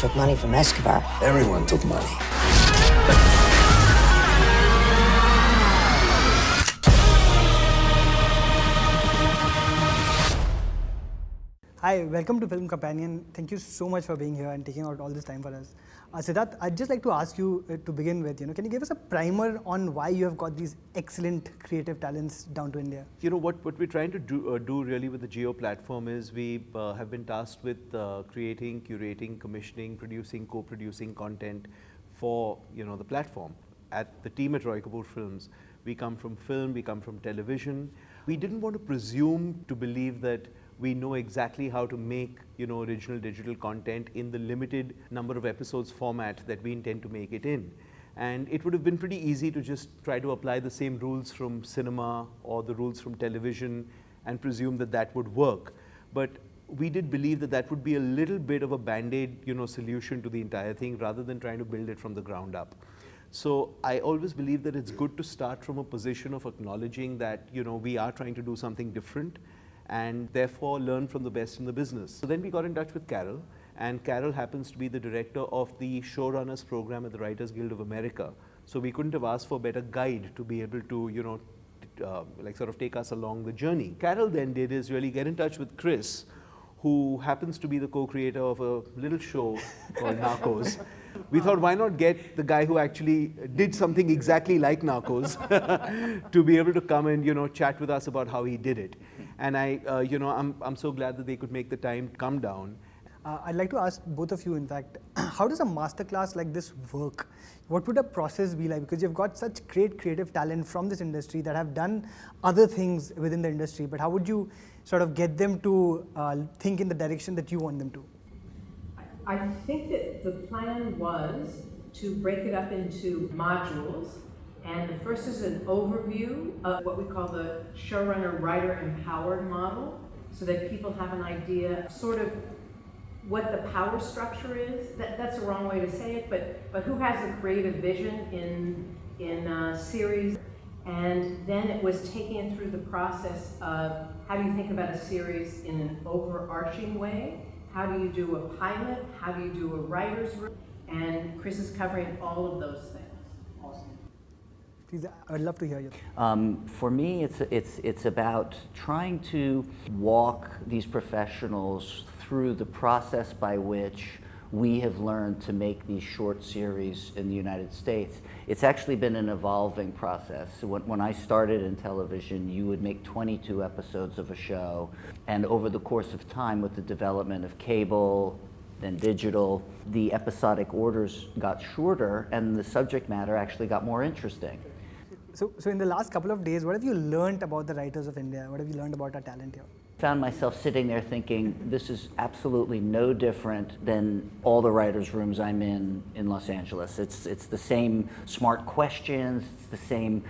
took money from Escobar. Everyone took money. Hi, welcome to Film Companion. Thank you so much for being here and taking out all this time for us. Siddharth, I'd just like to ask you to begin with, can you give us a primer on why you have got these excellent creative talents down to India? What we're trying to do really with the Geo platform is we have been tasked with creating, curating, commissioning, producing, co-producing content for, the platform. At the team at Roy Kapur Films, we come from film, we come from television. We didn't want to presume to believe that we know exactly how to make, original digital content in the limited number of episodes format that we intend to make it in. And it would have been pretty easy to just try to apply the same rules from cinema or the rules from television and presume that that would work. But we did believe that that would be a little bit of a band-aid, solution to the entire thing rather than trying to build it from the ground up. So I always believe that it's good to start from a position of acknowledging that, we are trying to do something different and therefore learn from the best in the business. So then we got in touch with Carole, and Carole happens to be the director of the showrunners program at the Writers Guild of America. So we couldn't have asked for a better guide to be able to, sort of take us along the journey. Carole then did is really get in touch with Chris, who happens to be the co-creator of a little show called Narcos. We thought, why not get the guy who actually did something exactly like Narcos to be able to come and, chat with us about how he did it. And I'm so glad that they could make the time come down. I'd like to ask both of you, in fact, how does a masterclass like this work? What would a process be like? Because you've got such great creative talent from this industry that have done other things within the industry, but how would you sort of get them to think in the direction that you want them to? I think that the plan was to break it up into modules. And the first is an overview of what we call the showrunner writer empowered model, so that people have an idea of sort of what the power structure is. That's the wrong way to say it, but who has a creative vision in a series. And then it was taking it through the process of how do you think about a series in an overarching way? How do you do a pilot? How do you do a writer's room? And Chris is covering all of those things. Please, I'd love to hear you. For me, it's about trying to walk these professionals through the process by which we have learned to make these short series in the United States. It's actually been an evolving process. When I started in television, you would make 22 episodes of a show, and over the course of time, with the development of cable, then digital, the episodic orders got shorter and the subject matter actually got more interesting. So in the last couple of days, what have you learned about the writers of India? What have you learned about our talent here? Found myself sitting there thinking, this is absolutely no different than all the writers' rooms I'm in Los Angeles. It's the same smart questions, it's the same,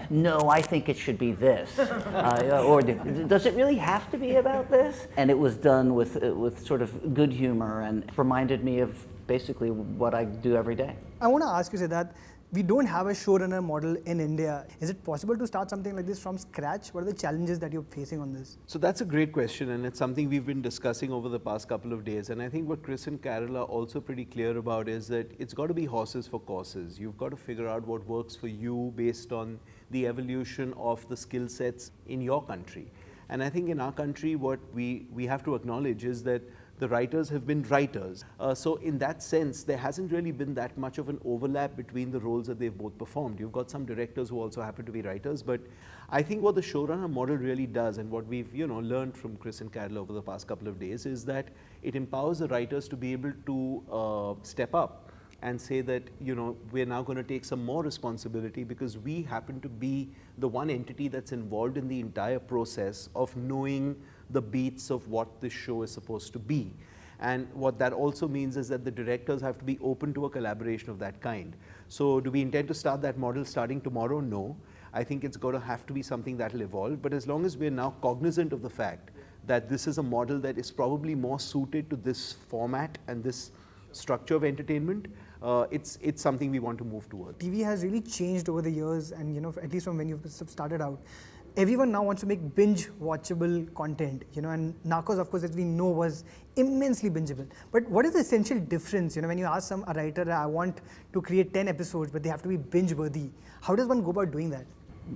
no, I think it should be this. Or does it really have to be about this? And it was done with sort of good humor and reminded me of basically what I do every day. I want to ask you, Siddharth, we don't have a showrunner model in India. Is it possible to start something like this from scratch? What are the challenges that you're facing on this? So that's a great question, and it's something we've been discussing over the past couple of days. And I think what Chris and Carole are also pretty clear about is that it's got to be horses for courses. You've got to figure out what works for you based on the evolution of the skill sets in your country. And I think in our country, what we have to acknowledge is that the writers have been writers. So in that sense, there hasn't really been that much of an overlap between the roles that they've both performed. You've got some directors who also happen to be writers, but I think what the showrunner model really does, and what we've learned from Chris and Carole over the past couple of days, is that it empowers the writers to be able to step up and say that, we're now going to take some more responsibility because we happen to be the one entity that's involved in the entire process of knowing the beats of what this show is supposed to be. And what that also means is that the directors have to be open to a collaboration of that kind. So do we intend to start that model starting tomorrow? No. I think it's going to have to be something that will evolve. But as long as we're now cognizant of the fact that this is a model that is probably more suited to this format and this structure of entertainment, it's something we want to move towards. TV has really changed over the years, and at least from when you started out. everyone now wants to make binge-watchable content, and Narcos, of course, as we know, was immensely bingeable. But what is the essential difference, when you ask a writer, I want to create 10 episodes, but they have to be binge-worthy. How does one go about doing that?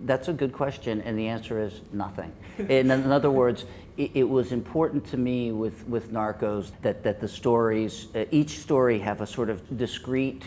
That's a good question, and the answer is nothing. In other words, it was important to me with Narcos that the stories, each story have a sort of discrete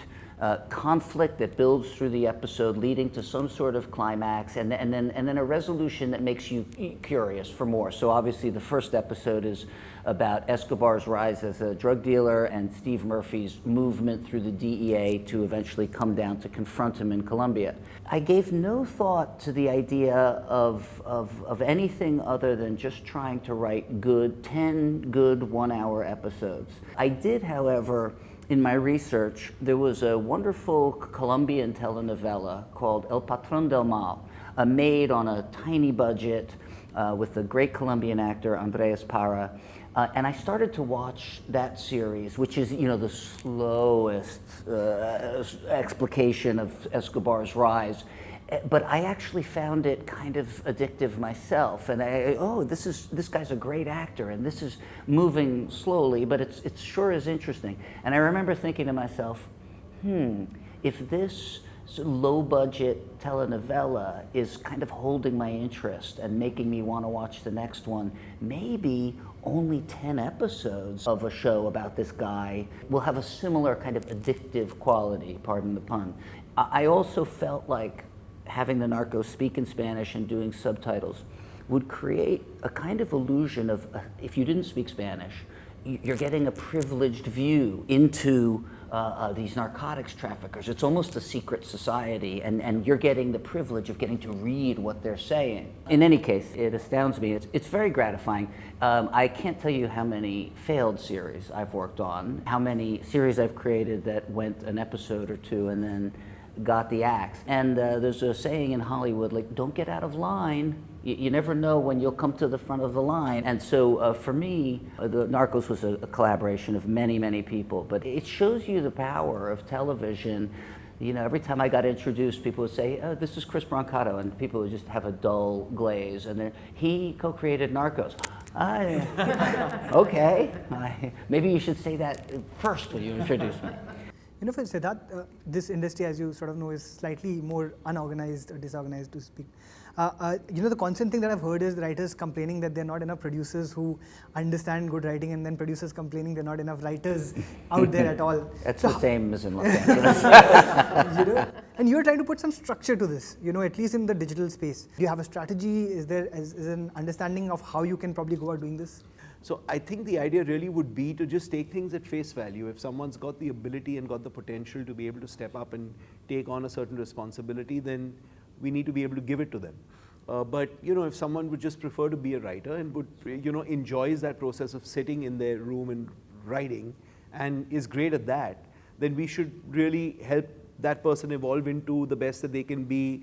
conflict that builds through the episode, leading to some sort of climax, and then a resolution that makes you curious for more. So obviously the first episode is about Escobar's rise as a drug dealer and Steve Murphy's movement through the DEA to eventually come down to confront him in Colombia. I gave no thought to the idea of anything other than just trying to write 10 good 1-hour episodes. I did, however, in my research, there was a wonderful Colombian telenovela called El Patrón del Mal, made on a tiny budget with the great Colombian actor Andres Parra. And I started to watch that series, which is, the slowest explication of Escobar's rise. But I actually found it kind of addictive myself, and this guy's a great actor, and this is moving slowly, but it sure is interesting. And I remember thinking to myself, if this low-budget telenovela is kind of holding my interest and making me want to watch the next one, maybe only 10 episodes of a show about this guy will have a similar kind of addictive quality, pardon the pun. I also felt like having the Narcos speak in Spanish and doing subtitles would create a kind of illusion of, if you didn't speak Spanish, you're getting a privileged view into these narcotics traffickers. It's almost a secret society, and you're getting the privilege of getting to read what they're saying. In any case, it astounds me. It's very gratifying. I can't tell you how many failed series I've worked on, how many series I've created that went an episode or two and then got the axe. And there's a saying in Hollywood, like, don't get out of line. You never know when you'll come to the front of the line. And so for me, the Narcos was a collaboration of many, many people, but it shows you the power of television. Every time I got introduced, people would say, oh, this is Chris Brancato, and people would just have a dull glaze. And then he co-created Narcos. Okay, maybe you should say that first when you introduce me. For Siddharth, this industry, as you sort of know, is slightly more unorganized or disorganized, to speak. The constant thing that I've heard is writers complaining that there are not enough producers who understand good writing, and then producers complaining there are not enough writers out there at all. That's the same as in Los Angeles. And you're trying to put some structure to this, at least in the digital space. Do you have a strategy? Is there an understanding of how you can probably go about doing this? So I think the idea really would be to just take things at face value. If someone's got the ability and got the potential to be able to step up and take on a certain responsibility, then we need to be able to give it to them. But if someone would just prefer to be a writer and would enjoys that process of sitting in their room and writing and is great at that, then we should really help that person evolve into the best that they can be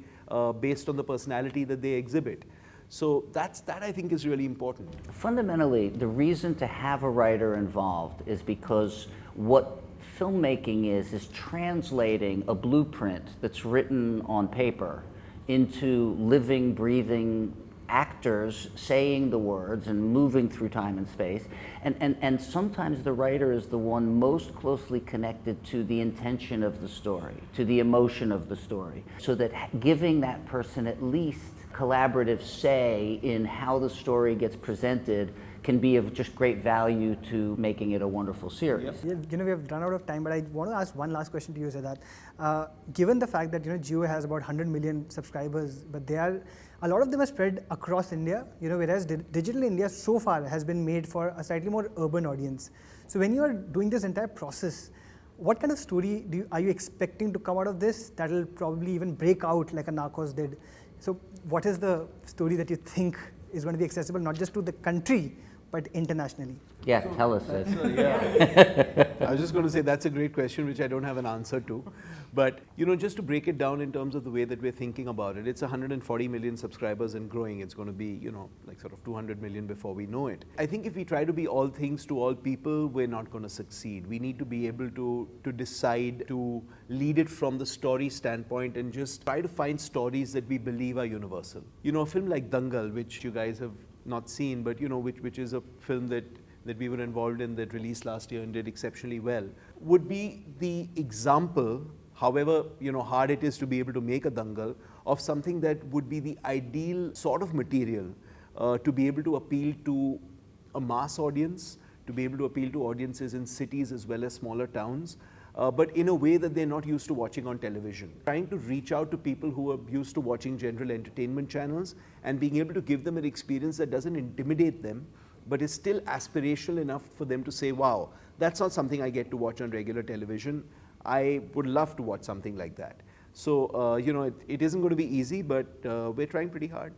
based on the personality that they exhibit. So that I think is really important. Fundamentally, the reason to have a writer involved is because what filmmaking is translating a blueprint that's written on paper into living, breathing actors saying the words and moving through time and space. And sometimes the writer is the one most closely connected to the intention of the story, to the emotion of the story, so that giving that person at least collaborative say in how the story gets presented can be of just great value to making it a wonderful series. Yep. We have run out of time, but I want to ask one last question to you, Siddharth. Given the fact that Jio has about 100 million subscribers, but a lot of them are spread across India, whereas Digital India so far has been made for a slightly more urban audience. So when you are doing this entire process, what kind of story are you expecting to come out of this that will probably even break out like a Narcos did? So what is the story that you think is going to be accessible not just to the country, but internationally? Yeah, tell us this. I was just going to say that's a great question, which I don't have an answer to. But, just to break it down in terms of the way that we're thinking about it, it's 140 million subscribers and growing. It's going to be, like sort of 200 million before we know it. I think if we try to be all things to all people, we're not going to succeed. We need to be able to decide to lead it from the story standpoint and just try to find stories that we believe are universal. A film like Dangal, which you guys have not seen, but, which is a film that we were involved in that released last year and did exceptionally well, would be the example, however hard it is to be able to make a dangal, of something that would be the ideal sort of material to be able to appeal to a mass audience, to be able to appeal to audiences in cities as well as smaller towns, but in a way that they're not used to watching on television. Trying to reach out to people who are used to watching general entertainment channels and being able to give them an experience that doesn't intimidate them, but is still aspirational enough for them to say, wow, that's not something I get to watch on regular television. I would love to watch something like that. So, it isn't going to be easy, but we're trying pretty hard.